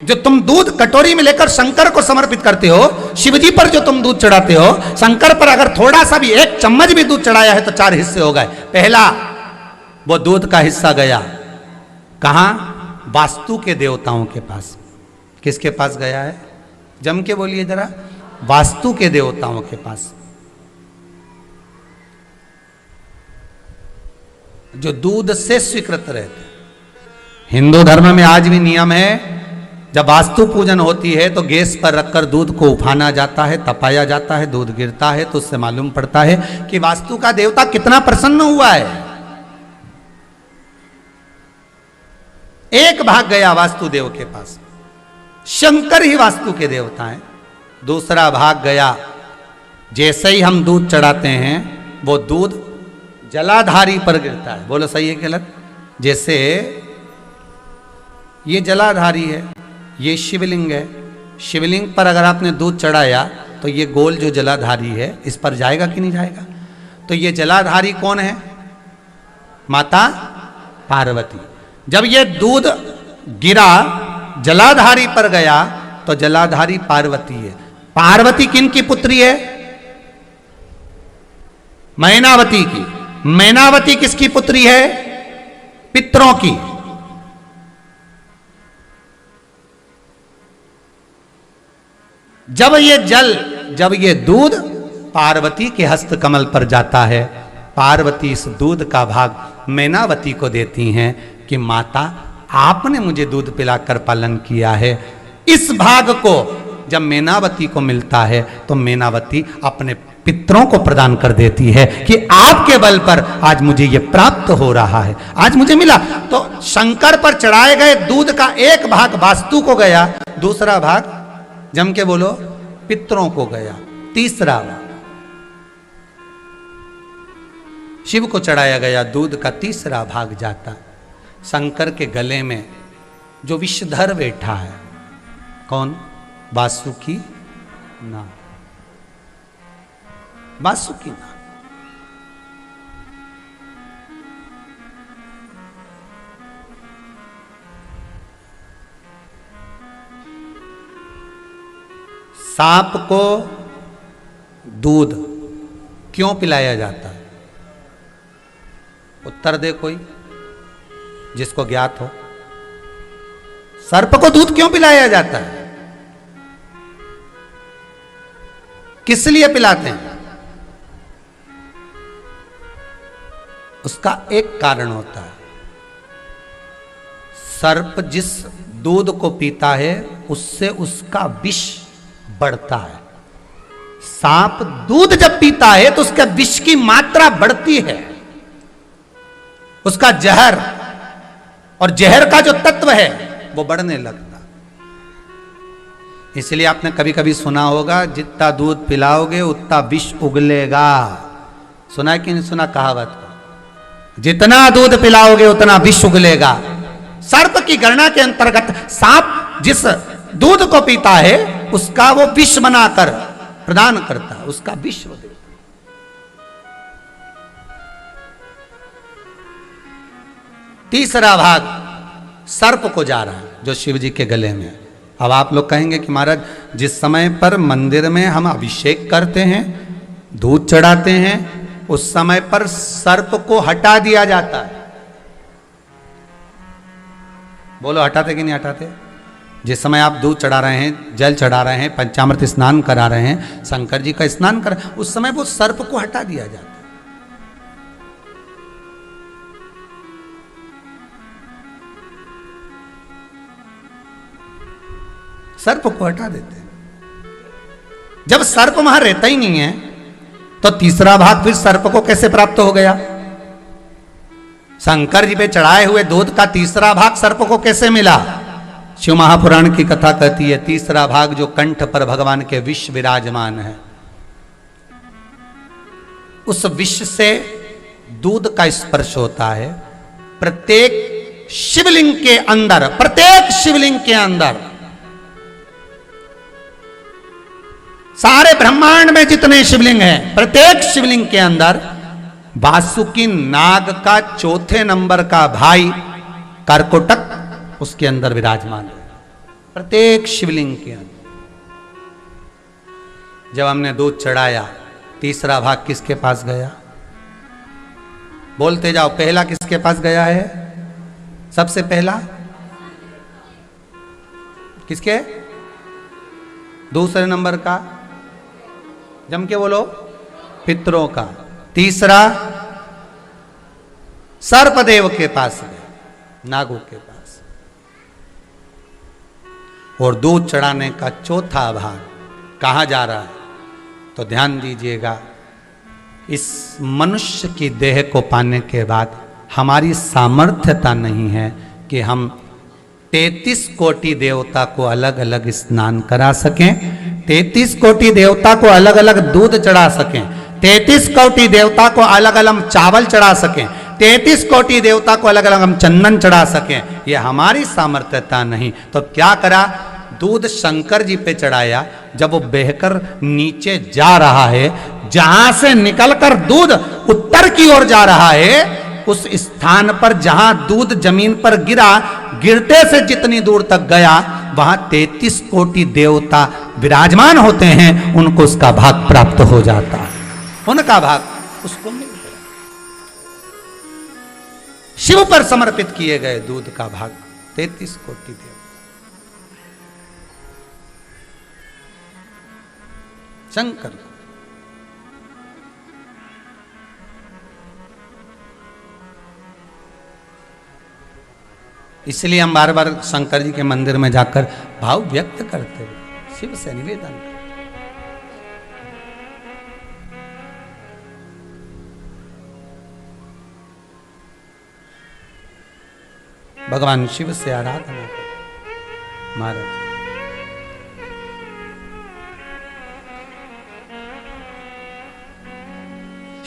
जो तुम दूध कटोरी में लेकर शंकर को समर्पित करते हो, शिवजी पर जो तुम दूध चढ़ाते हो, शंकर पर अगर थोड़ा सा भी, 1 चम्मच भी दूध चढ़ाया है तो 4 हिस्से हो गए। पहला वो दूध का हिस्सा गया कहां? वास्तु के देवताओं के पास। किसके पास गया है? जम के बोलिए जरा। वास्तु के देवताओं के पास। जो दूध से स्वीकृत रहते। हिंदू धर्म में आज भी नियम है, जब वास्तु पूजन होती है तो गैस पर रखकर दूध को उफाना जाता है, तपाया जाता है, दूध गिरता है तो उससे मालूम पड़ता है कि वास्तु का देवता कितना प्रसन्न हुआ है। एक भाग गया वास्तुदेव के पास, शंकर ही वास्तु के देवता हैं। दूसरा भाग गया, जैसे ही हम दूध चढ़ाते हैं वो दूध जलाधारी पर गिरता है। बोलो सही है गलत? जैसे ये जलाधारी है, ये शिवलिंग है, शिवलिंग पर अगर आपने दूध चढ़ाया तो ये गोल जो जलाधारी है इस पर जाएगा कि नहीं जाएगा? तो ये जलाधारी कौन है? माता पार्वती। जब ये दूध गिरा जलाधारी पर गया तो जलाधारी पार्वती है। पार्वती किन की पुत्री है? मैनावती की। मैनावती किसकी पुत्री है? पितरों की। जब ये दूध पार्वती के हस्त कमल पर जाता है, पार्वती इस दूध का भाग मैनावती को देती हैं कि माता आपने मुझे दूध पिलाकर पालन किया है। इस भाग को जब मैनावती को मिलता है तो मैनावती अपने पितरों को प्रदान कर देती है कि आपके बल पर आज मुझे ये प्राप्त हो रहा है, आज मुझे मिला। तो शंकर पर चढ़ाए गए दूध का एक भाग वास्तु को गया, दूसरा भाग जम के बोलो पितरों को गया, तीसरा भाग शिव को चढ़ाया गया दूध का तीसरा भाग जाता शंकर के गले में जो विषधर बैठा है। कौन? वासुकी नाग। वासुकी नाग। सांप को दूध क्यों पिलाया जाता है? उत्तर दे कोई जिसको ज्ञात हो। सर्प को दूध क्यों पिलाया जाता है? किस लिए पिलाते हैं? उसका एक कारण होता है, सर्प जिस दूध को पीता है उससे उसका विष बढ़ता है। सांप दूध जब पीता है तो उसका विष की मात्रा बढ़ती है, उसका जहर और जहर का जो तत्व है वो बढ़ने लगता। इसलिए आपने कभी कभी सुना होगा, जितना दूध पिलाओगे उतना विष उगलेगा। सुना है कि नहीं सुना कहावत को? जितना दूध पिलाओगे उतना विष उगलेगा। सर्प की गणना के अंतर्गत सांप जिस दूध को पीता है उसका वो विष बनाकर प्रदान करता है, उसका विष वो देता। तीसरा भाग सर्प को जा रहा है जो शिव जी के गले में। अब आप लोग कहेंगे कि महाराज जिस समय पर मंदिर में हम अभिषेक करते हैं, दूध चढ़ाते हैं, उस समय पर सर्प को हटा दिया जाता है। बोलो हटाते कि नहीं हटाते? जिस समय आप दूध चढ़ा रहे हैं, जल चढ़ा रहे हैं, पंचामृत स्नान करा रहे हैं, शंकर जी का स्नान कर, उस समय वो सर्प को हटा दिया जाता है। सर्प को हटा देते हैं। जब सर्प वहां रहता ही नहीं है तो तीसरा भाग फिर सर्प को कैसे प्राप्त हो गया? शंकर जी पे चढ़ाए हुए दूध का तीसरा भाग सर्प को कैसे मिला? शिव महापुराण की कथा कहती है तीसरा भाग जो कंठ पर भगवान के विष विराजमान है, उस विष से दूध का स्पर्श होता है। प्रत्येक शिवलिंग के अंदर, प्रत्येक शिवलिंग के अंदर, सारे ब्रह्मांड में जितने शिवलिंग हैं, प्रत्येक शिवलिंग के अंदर वासुकी नाग का चौथे नंबर का भाई कर्कोटक उसके अंदर विराजमान है। प्रत्येक शिवलिंग के अंदर। जब हमने दूध चढ़ाया, तीसरा भाग किसके पास गया? बोलते जाओ, पहला किसके पास गया है? सबसे पहला किसके? दूसरे नंबर का, जम के बोलो, पितरों का। तीसरा सर्पदेव के पास गया, नागों के पास। और दूध चढ़ाने का चौथा भाग कहां जा रहा है? तो ध्यान दीजिएगा, इस मनुष्य की देह को पाने के बाद हमारी सामर्थ्यता नहीं है कि हम 33 कोटि देवता को अलग अलग स्नान करा सकें, 33 कोटि देवता को अलग अलग दूध चढ़ा सकें, 33 कोटि देवता को अलग अलग चावल चढ़ा सकें, 33 कोटि देवता को अलग अलग हम चंदन चढ़ा सकें। ये हमारी सामर्थ्यता नहीं। तो क्या करा? दूध शंकर जी पे चढ़ाया। जब वो बहकर नीचे जा रहा है, जहां से निकलकर दूध उत्तर की ओर जा रहा है, उस स्थान पर जहां दूध जमीन पर गिरा, गिरते से जितनी दूर तक गया, वहां 33 कोटि देवता विराजमान होते हैं, उनको उसका भाग प्राप्त हो जाता है, उनका भाग उसको मिल गया। शिव पर समर्पित किए गए दूध का भाग 33 कोटि देवता। शंकर इसलिए हम बार बार शंकर जी के मंदिर में जाकर भाव व्यक्त करते हैं, शिव से निवेदन करते। भगवान शिव से आराधना करते महाराज।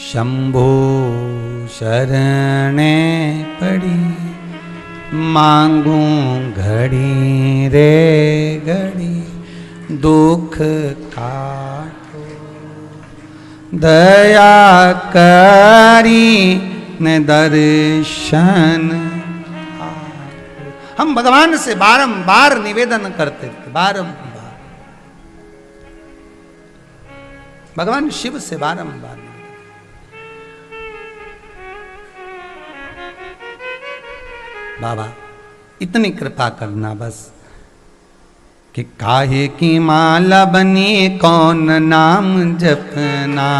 शंभो शरणे पड़ी, मांगू घड़ी रे घड़ी, दुख काटो दया करी न दर्शन। हम भगवान से बारंबार निवेदन करते थे, बारंबार भगवान शिव से बारंबार। बाबा इतनी कृपा करना बस कि काहे की माला बनी कौन नाम जपना,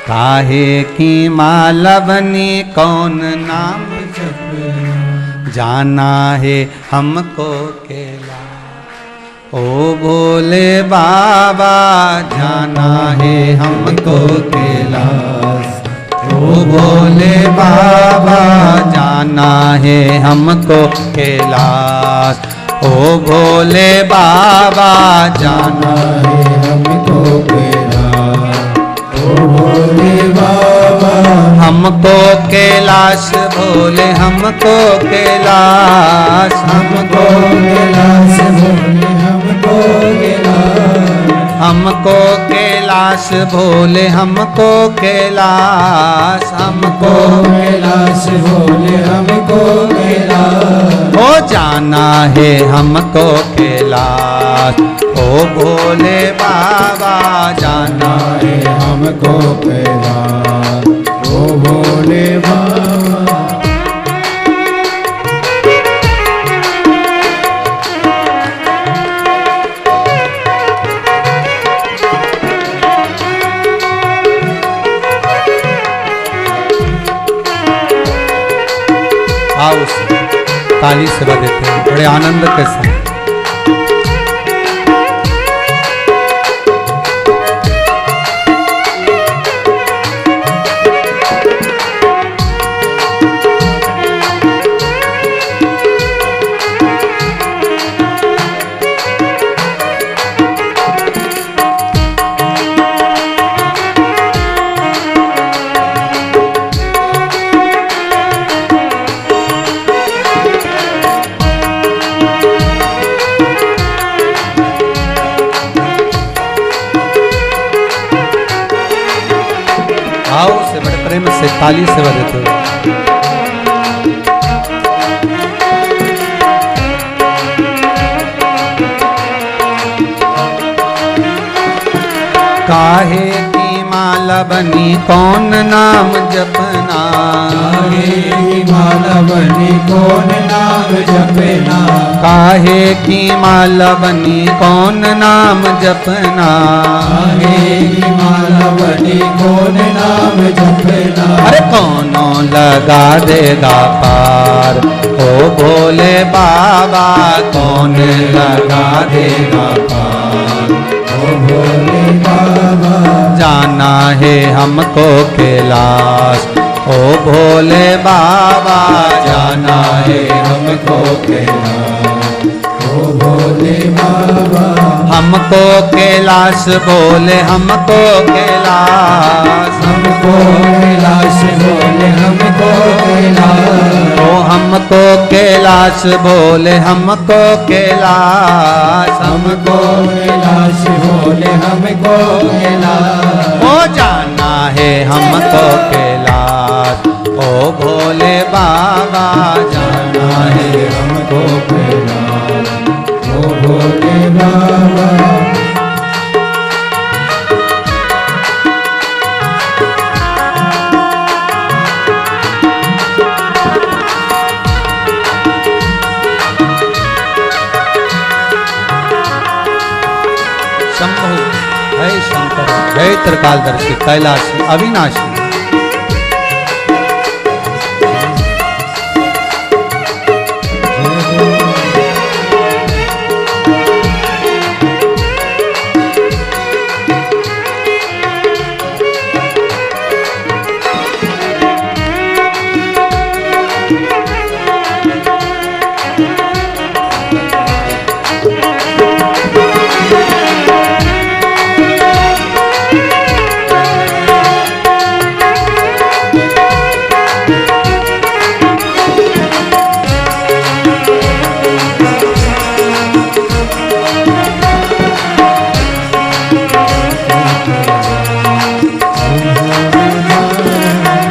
काहे की माला बनी कौन नाम जपना, जाना है हमको केला ओ भोले बाबा, जाना है हमको कैलाश ओ भोले बाबा, जाना है हमको कैलाश ओ भोले बाबा, जाना है हमको कैलाश ओ भोले बाबा, हमको कैलाश भोले, हमको कैलाश, हमको कैलाश भोले, हमको कैलाश, हमको कैलाश भोले, हमको कैलाश, हमको कैलाश भोले, हमको कैलाश, हो जाना है हमको कैलाश ओ भोले बाबा, जाना है हमको कैलाश ओ भोले बाबा। आओ ताली सेवा देते हैं बड़े आनंद के साथ। प्रेम से ताली सेवा देते हो। काहे की माला बनी कौन नाम जपना, काहे की माला बनी कौन नाम जपना, काहे की माला बनी कौन नाम जपना, काहे की माला बनी कौन नाम जपना। अरे कौनो लगा देगा पार ओ भोले बाबा, कौन लगा देगा पार ओ भोले बाबा। जाना है हमको कैलाश ओ भोले बाबा, जाना है हमको कैलाश ओ भोले बाबा। हमको कैलाश बोले हमको कैलाश, हमको कैलाश बोले हमको कैलाश, ओ हमको कैलाश बोले हमको कैलाश, हमको कैलाश बोले हमको कैलाश। ओ जाना है हमको कैलाश ओ भोले बाबा, जाना है हमको कैलाश ओ भोले बाबा। शंभु जय शंकर जय त्रिकालदर्शी कैलाशी अविनाशी।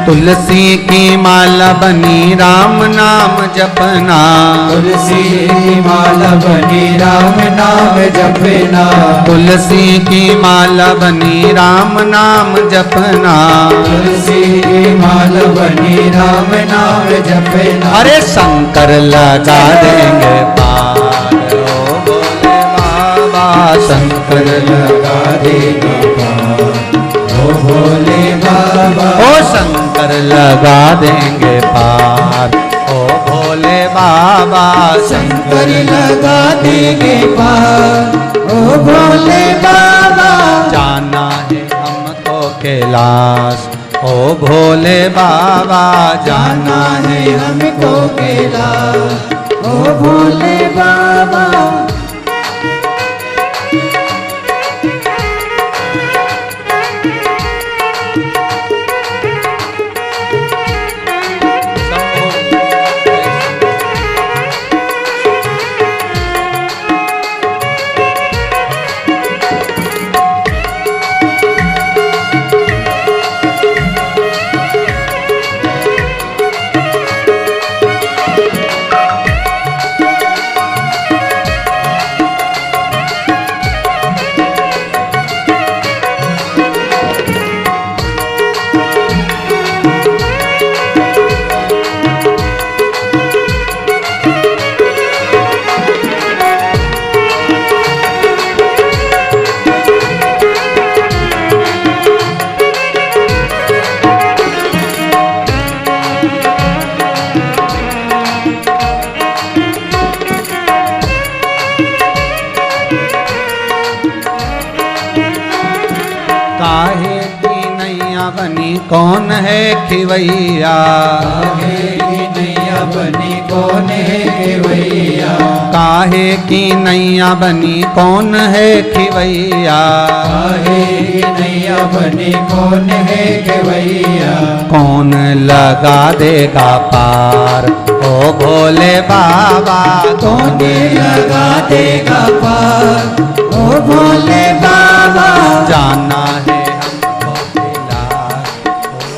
तुलसी की माला बनी राम नाम जपना, तुलसी की माला बनी राम नाम जपना, तुलसी की माला बनी राम नाम जपना, तुलसी की माला बनी राम नाम जपना। अरे शंकर लगा देंगे पार ओ भोले बाबा, शंकर लगा देगा पार ओ भोले बाबा। ओ शंकर लगा देंगे पार ओ भोले बाबा, शंकर लगा देंगे पार ओ भोले बाबा। जाना है हमको कैलाश ओ भोले बाबा, जाना है हमको कैलाश ओ भोले बाबा। काहे की नैया बनी कौन है खिवैया, काहे की नैया बनी कौन है खिवैया, काहे की नैया बनी कौन है खिवैया, काहे की नैया बनी कौन है खिवैया। कौन लगा देगा पार ओ भोले बाबा, कौन लगा देगा पार ओ भोले बाबा। जाना है हमको कैलाश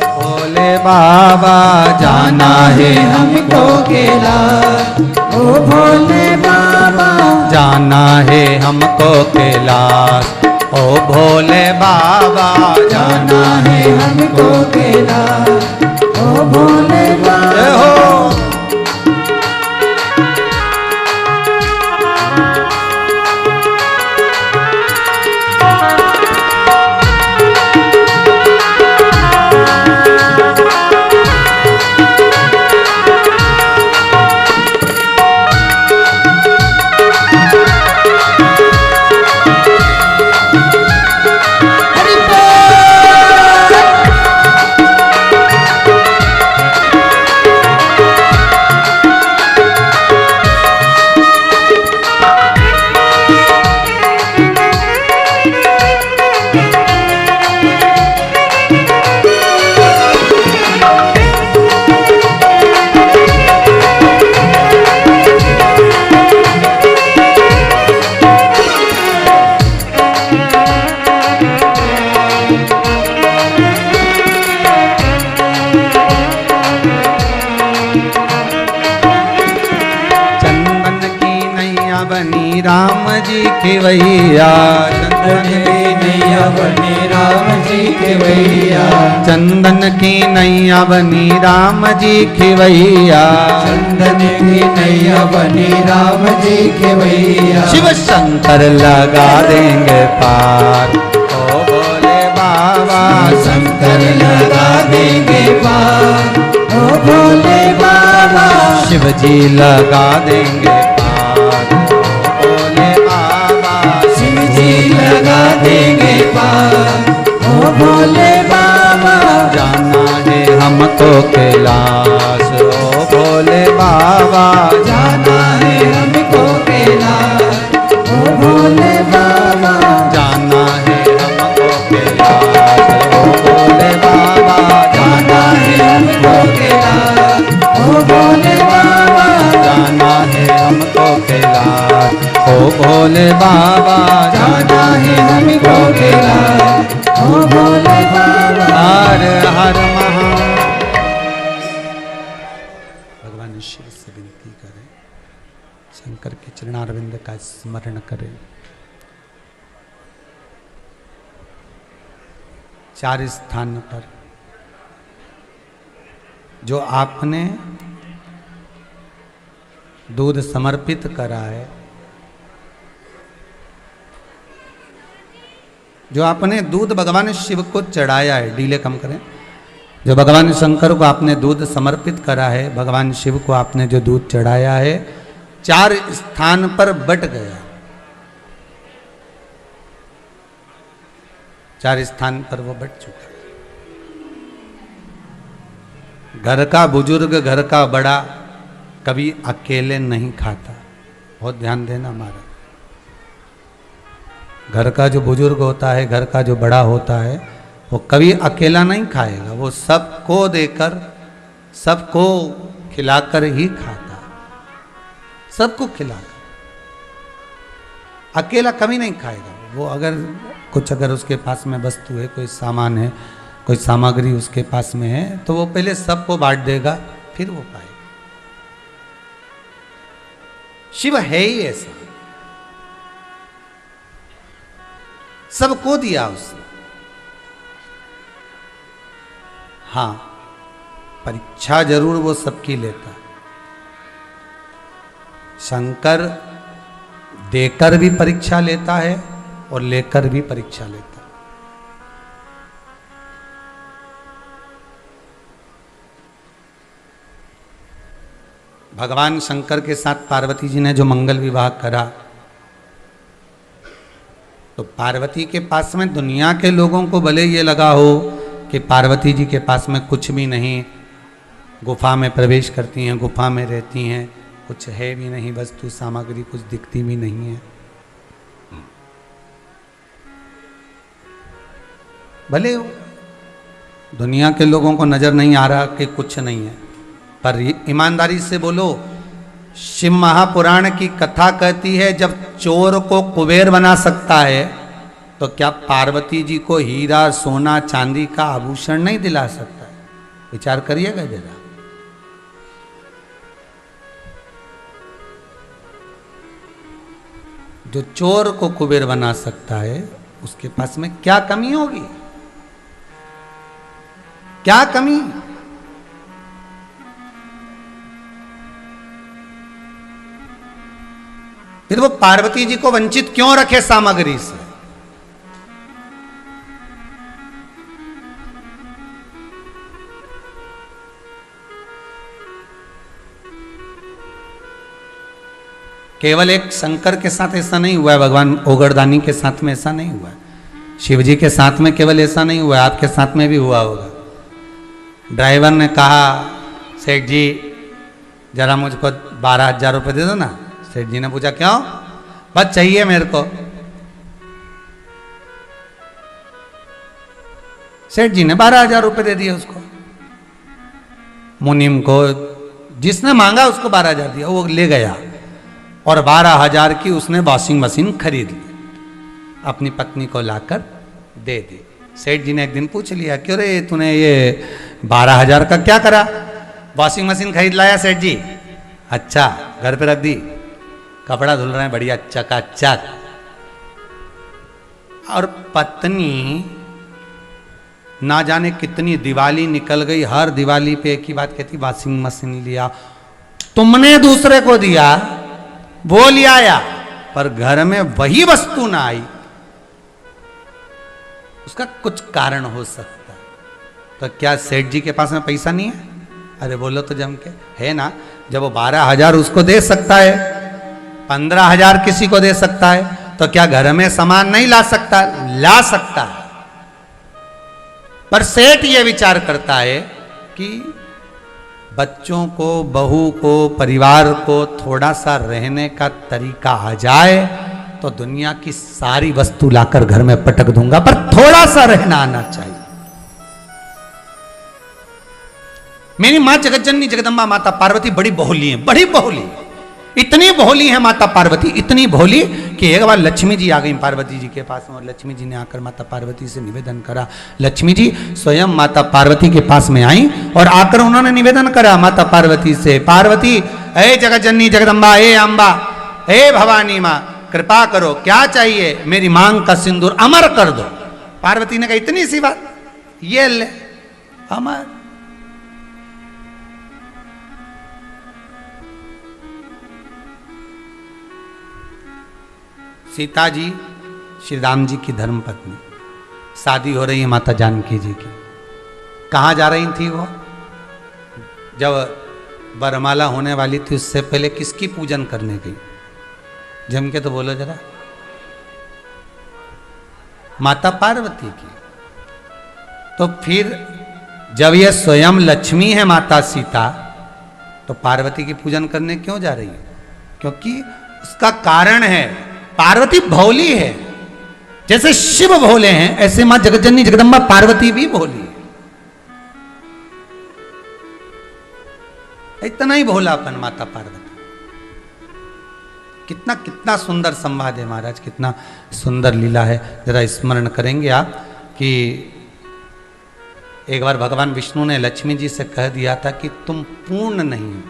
ओ भोले बाबा, जाना है हमको कैलाश ओ भोले बाबा। जाना है हमको कैलाश ओ भोले बाबा जाना है हमको कैलाश, ओ भोले बाबा। हो राम जी के वैया, चंदन की नैया बनी राम जी के वैया, चंदन की नैया बनी राम जी के वैया, चंदन की नैया बनी राम जी के वैया। शिव शंकर लगा देंगे पार, ओ भोले बाबा शंकर लगा देंगे पार, ओ भोले बाबा। शिव जी लगा देंगे पार, लगा देंगे पार, ओ भोले बाबा। जाना है हमको कैलाश, ओ भोले बाबा जाना है हमको कैलाश, ओ भोले बाबा। जाना है हमको कैलाश, ओ भोले बाबा जाना है हमको कैलाश, ओ भोले बाबा। जाना है हमको कैलाश, ओ भोले बाबा जाना है हमको कैलाश, ओ भोले बाबा। हर हर महा। भगवान शिव से विनती करें, शंकर के चरणारविंद का स्मरण करें। 4 स्थान पर जो आपने दूध समर्पित करा है, जो आपने दूध भगवान शिव को चढ़ाया है, डीले कम करें, जो भगवान शंकर को आपने दूध समर्पित करा है, भगवान शिव को आपने जो दूध चढ़ाया है, 4 स्थान पर बट गया। 4 स्थान पर वो बट चुका। घर का बुजुर्ग, घर का बड़ा कभी अकेले नहीं खाता। बहुत ध्यान देना हमारा। घर का जो बुजुर्ग होता है, घर का जो बड़ा होता है, वो कभी अकेला नहीं खाएगा। वो सबको देकर, सबको खिलाकर ही खाता, सबको खिलाकर। अकेला कभी नहीं खाएगा वो। अगर उसके पास में वस्तु है, कोई सामान है, कोई सामग्री उसके पास में है, तो वो पहले सबको बांट देगा, फिर वो पाएगा। शिव है ही ऐसा, सबको दिया उसने। हाँ, परीक्षा जरूर वो सबकी लेता। शंकर देकर भी परीक्षा लेता है और लेकर भी परीक्षा लेता है। भगवान शंकर के साथ पार्वती जी ने जो मंगल विवाह करा, तो पार्वती के पास में दुनिया के लोगों को भले ये लगा हो कि पार्वती जी के पास में कुछ भी नहीं, गुफा में प्रवेश करती हैं, गुफा में रहती हैं, कुछ है भी नहीं, वस्तु सामग्री कुछ दिखती भी नहीं है। भले दुनिया के लोगों को नजर नहीं आ रहा कि कुछ नहीं है, पर ईमानदारी से बोलो, शिव महापुराण की कथा कहती है जब चोर को कुबेर बना सकता है, तो क्या पार्वती जी को हीरा सोना चांदी का आभूषण नहीं दिला सकता है? विचार करिएगा जरा। जो चोर को कुबेर बना सकता है, उसके पास में क्या कमी होगी? क्या कमी? फिर वो पार्वती जी को वंचित क्यों रखे सामग्री से? केवल एक शंकर के साथ ऐसा नहीं हुआ है, भगवान ओगरदानी के साथ में ऐसा नहीं हुआ है, शिव जी के साथ में केवल ऐसा नहीं हुआ है, आपके साथ में भी हुआ होगा। ड्राइवर ने कहा, सेठ जी जरा मुझको 12,000 रुपये दे दो ना। सेठ जी ने पूछा क्यों? बस चाहिए मेरे को। सेठ जी ने 12,000 रुपये दे दिए उसको। मुनीम को जिसने मांगा उसको 12,000 दिया, वो ले गया और 12,000 की उसने वॉशिंग मशीन खरीद ली, अपनी पत्नी को लाकर दे दी। सेठ जी ने एक दिन पूछ लिया, क्यों रे तूने ये 12,000 का क्या करा? वॉशिंग मशीन खरीद लाया सेठ जी। अच्छा, घर पे रख दी, कपड़ा धुल रहे हैं बढ़िया चकाचक। और पत्नी ना जाने कितनी दिवाली निकल गई, हर दिवाली पे एक ही बात कहती, वॉशिंग मशीन लिया। तुमने दूसरे को दिया, वो ले आया, पर घर में वही वस्तु ना आई, उसका कुछ कारण हो सकता। तो क्या सेठ जी के पास में पैसा नहीं है? अरे बोलो तो जम के, है ना। जब वो 12,000 उसको दे सकता है, 15,000 किसी को दे सकता है, तो क्या घर में सामान नहीं ला सकता? ला सकता है। पर सेठ ये विचार करता है कि बच्चों को, बहू को, परिवार को थोड़ा सा रहने का तरीका आ जाए तो दुनिया की सारी वस्तु लाकर घर में पटक दूंगा, पर थोड़ा सा रहना आना चाहिए। मेरी मां जगतजननी जगदम्बा माता पार्वती बड़ी बहुली है, बड़ी बहुली, इतनी भोली है माता पार्वती, इतनी भोली कि एक बार लक्ष्मी जी आ गई पार्वती जी के पास में, और लक्ष्मी जी ने आकर माता पार्वती से निवेदन करा। लक्ष्मी जी स्वयं माता पार्वती के पास में आई और आकर उन्होंने निवेदन करा माता पार्वती से, पार्वती, हे जगतजननी जगदम्बा, हे अम्बा, हे भवानी माँ, कृपा करो, क्या चाहिए? मेरी मांग का सिंदूर अमर कर दो। पार्वती ने कहा, इतनी सी बात, ये ले अमर। सीता जी श्री राम जी की धर्म पत्नी, शादी हो रही है माता जानकी जी की। कहाँ जा रही थी वो? जब वरमाला होने वाली थी उससे पहले किसकी पूजन करने गई? जम के तो बोलो जरा। माता पार्वती की। तो फिर जब ये स्वयं लक्ष्मी है माता सीता, तो पार्वती की पूजन करने क्यों जा रही है? क्योंकि उसका कारण है, पार्वती भोली है। जैसे शिव भोले हैं, ऐसे मां जगतजननी जगदम्बा पार्वती भी भोली है। इतना ही भोलापन माता पार्वती। कितना कितना सुंदर संवाद है महाराज, कितना सुंदर लीला है। जरा स्मरण करेंगे आप कि एक बार भगवान विष्णु ने लक्ष्मी जी से कह दिया था कि तुम पूर्ण नहीं हो,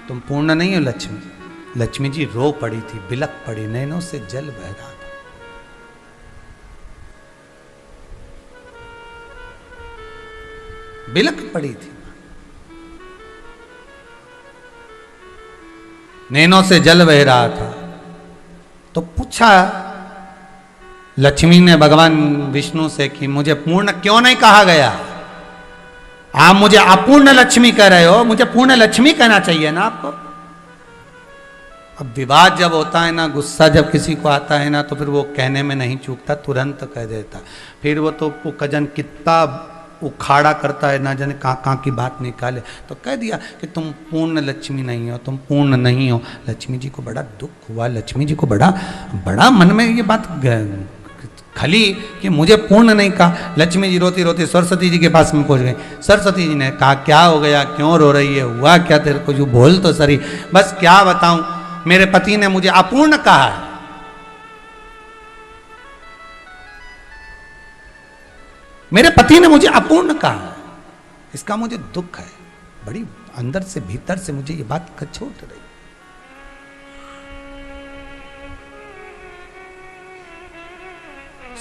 तुम पूर्ण नहीं हो लक्ष्मी। लक्ष्मी जी रो पड़ी थी, बिलक पड़ी, नैनों से जल बह रहा था। बिलक पड़ी थी, नैनों से जल बह रहा था। तो पूछा लक्ष्मी ने भगवान विष्णु से कि मुझे पूर्ण क्यों नहीं कहा गया? आप मुझे अपूर्ण लक्ष्मी कह रहे हो, मुझे पूर्ण लक्ष्मी कहना चाहिए ना आपको। अब विवाद जब होता है ना, गुस्सा जब किसी को आता है ना, तो फिर वो कहने में नहीं चूकता, तुरंत कह देता। फिर वो तो कजन कितना उखाड़ा करता है, ना जाने कहाँ कहाँ की बात निकाले। तो कह दिया कि तुम पूर्ण लक्ष्मी नहीं हो, तुम पूर्ण नहीं हो। लक्ष्मी जी को बड़ा दुख हुआ, लक्ष्मी जी को बड़ा बड़ा मन में ये बात खली कि मुझे पूर्ण नहीं कहा। लक्ष्मी जी रोती रोती सरस्वती जी के पास में पहुंच गई। सरस्वती जी ने कहा, क्या हो गया, क्यों रो रही है, हुआ क्या तेरे को, जो बोल तो सही। बस क्या बताऊं, मेरे पति ने मुझे अपूर्ण कहा है। मेरे पति ने मुझे अपूर्ण कहा है, इसका मुझे दुख है, बड़ी अंदर से भीतर से मुझे ये बात कचोट रही।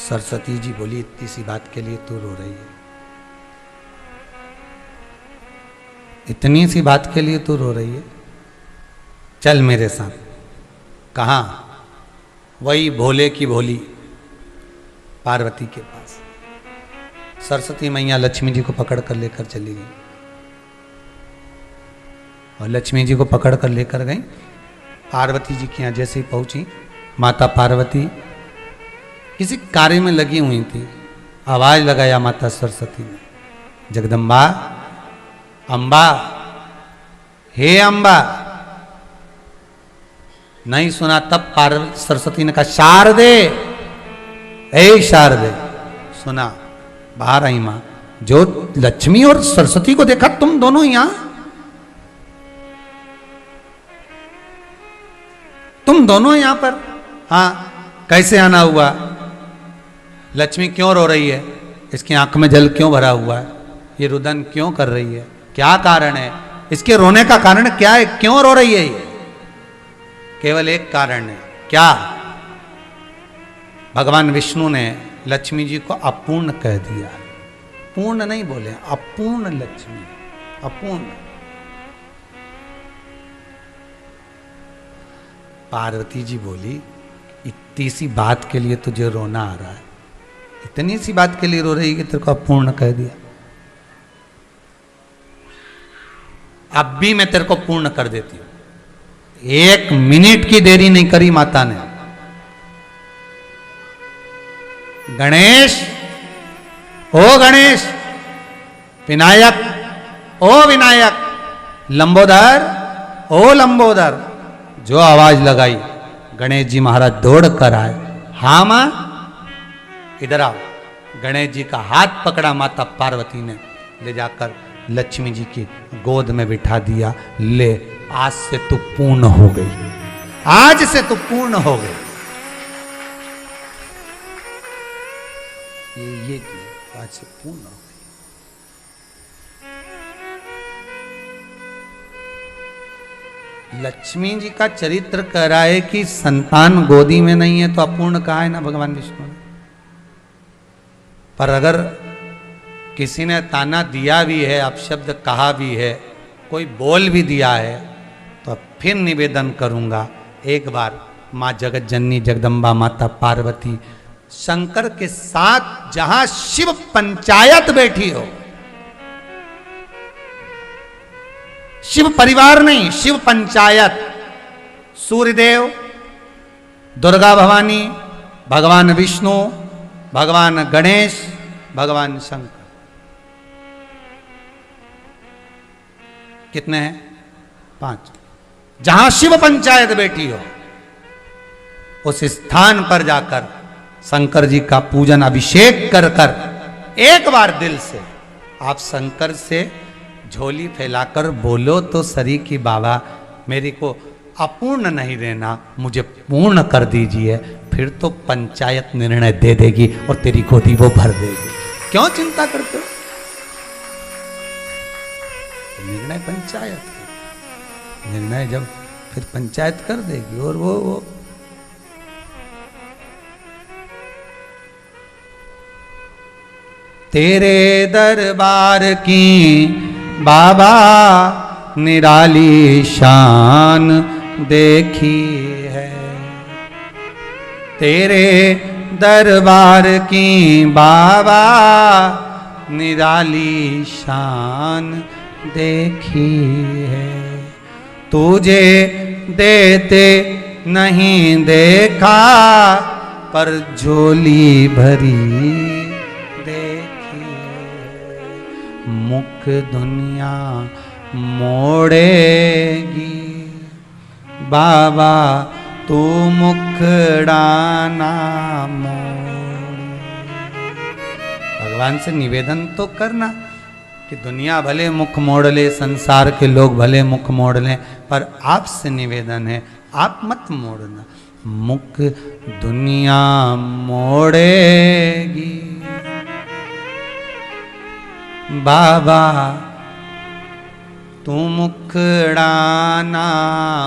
सरस्वती जी बोली, इतनी सी बात के लिए तू रो रही है? इतनी सी बात के लिए तू रो रही है? चल मेरे साथ। कहाँ? वही भोले की भोली पार्वती के पास। सरस्वती मैया लक्ष्मी जी को पकड़ कर लेकर चली गई, और लक्ष्मी जी को पकड़ कर लेकर गई। पार्वती जी के यहाँ जैसे ही पहुंची, माता पार्वती किसी कार्य में लगी हुई थी। आवाज लगाया माता सरस्वती ने, जगदम्बा, अम्बा, हे अम्बा। नहीं सुना, तब पार्वती सरस्वती ने कहा, शारदे, ए शारदे। सुना, बाहर आई मां। जो लक्ष्मी और सरस्वती को देखा, तुम दोनों यहां, तुम दोनों यहां पर? हाँ, कैसे आना हुआ? लक्ष्मी क्यों रो रही है? इसकी आंख में जल क्यों भरा हुआ है? ये रुदन क्यों कर रही है? क्या कारण है? इसके रोने का कारण क्या है? क्यों रो रही है ये? केवल एक कारण है। क्या? भगवान विष्णु ने लक्ष्मी जी को अपूर्ण कह दिया। पूर्ण नहीं बोले, अपूर्ण लक्ष्मी, अपूर्ण। पार्वती जी बोली, इतनी सी बात के लिए तुझे रोना आ रहा है? इतनी सी बात के लिए रो रही कि तेरे को अपूर्ण कह दिया? अब भी मैं तेरे को पूर्ण कर देती हूं। 1 मिनट की देरी नहीं करी माता ने। गणेश, ओ गणेश, विनायक, ओ विनायक, लंबोदर, ओ लंबोदर। जो आवाज लगाई, गणेश जी महाराज दौड़ कर आए। हाँ मां, इधर आओ। गणेश जी का हाथ पकड़ा माता पार्वती ने, ले जाकर लक्ष्मी जी की गोद में बिठा दिया। ले, आज से तू पूर्ण हो गई, आज से तू पूर्ण हो गई। ये आज से पूर्ण हो गई। लक्ष्मी जी का चरित्र कह रहा है कि संतान गोदी में नहीं है तो अपूर्ण कहा है ना भगवान विष्णु ने। पर अगर किसी ने ताना दिया भी है, अपशब्द कहा भी है, कोई बोल भी दिया है, तो फिर निवेदन करूंगा, एक बार माँ जगत जननी जगदम्बा माता पार्वती शंकर के साथ जहां शिव पंचायत बैठी हो, शिव परिवार नहीं, शिव पंचायत, सूर्यदेव, दुर्गा भवानी, भगवान विष्णु, भगवान गणेश, भगवान शंकर, कितने हैं? 5। जहां शिव पंचायत बैठी हो, उस स्थान पर जाकर शंकर जी का पूजन अभिषेक कर कर एक बार दिल से आप शंकर से झोली फैलाकर बोलो तो सरी की बाबा, मेरे को अपूर्ण नहीं देना, मुझे पूर्ण कर दीजिए। फिर तो पंचायत निर्णय दे देगी और तेरी गोदी वो भर देगी। क्यों चिंता करते हो? निर्णय पंचायत का निर्णय जब फिर पंचायत कर देगी। और वो तेरे दरबार की बाबा निराली शान देखी है, तेरे दरबार की बाबा निराली शान देखी है। तुझे देते नहीं देखा, पर झोली भरी देखी है। मुख दुनिया मोड़ेगी बाबा, तू मुखड़ाना मोड़। भगवान से निवेदन तो करना कि दुनिया भले मुख मोड़ ले, संसार के लोग भले मुख मोड़ लें, पर आपसे निवेदन है आप मत मोड़ना। मुख दुनिया मोड़ेगी बाबा, तू मुखड़ाना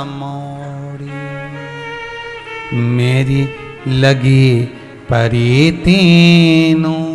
मोड़ी। मेरी लगी परी तीनों